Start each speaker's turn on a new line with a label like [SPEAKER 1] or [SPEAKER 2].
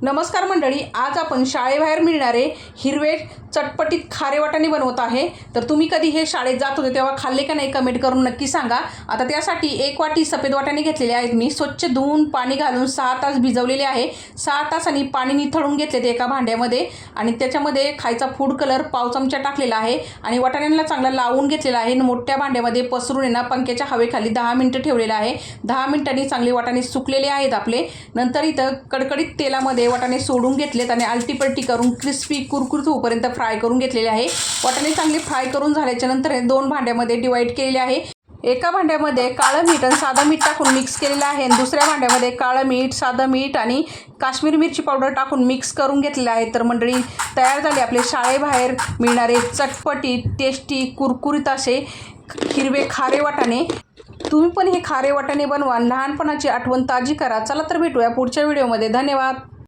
[SPEAKER 1] नमस्कार मंडळी, आज आपण शाळेबाहेर मिळणारे हिरवे चटपटीत खारे वाटाणे बनवत आहे। तर तुम्ही कधी हे शाळेत जात होते तेव्हा खाल्ले का नाही कमेंट करून नक्की सांगा। आता त्यासाठी 1 वाटी सफेद वाटाणे घेतलेले आहेत मी, स्वच्छ धुवून पाणी घालून 6 तास भिजवलेले आहे। 6 तासांनी पाणी निथळून घेतले ते एका भांड्यामध्ये आणि त्याच्यामध्ये खायचा फूड कलर पाव चमचा टाकलेला आहे आणि वाटाण्यांना चांगला लावून घेतलेला आहे। मोठ्या भांड्यामध्ये पसरून पंख्याच्या हवेखाली 10 मिनिटं ठेवलेलं आहे। 10 मिनिटांनी चांगले वाटाणे सुकलेले आहेत आपले। नंतर इथं कडकडीत तेलामध्ये वाटाणे सोडून घेतलेत आणि आलटीपलटी करून क्रिस्पी कुरकुरीत होईपर्यंत फ्राय करून घेतलेले आहे। वाटाणे चांगले फ्राय करून झाल्याच्या नंतर 2 भांड्यामध्ये डिवाइड केलेले आहे। एका भांड्यामध्ये काळं मीठ आणि साधं मीठ टाकून मिक्स केलेलं आहे आणि दुसऱ्या भांड्यामध्ये काळं मीठ, साधं मीठ आणि काश्मीरी मिरची पावडर टाकून मिक्स करून घेतलेलं आहे। तर मंडळी, तयार झाले आपले शाळेबाहेर मिळणारे चटपटीत टेस्टी कुरकुरीत असे हिरवे खारे वाटाणे। तुम्ही पण हे खारे वाटाणे बनवा, लहानपणाची आठवण ताजी करा। चला तर भेटूया पुढच्या व्हिडिओमध्ये। धन्यवाद।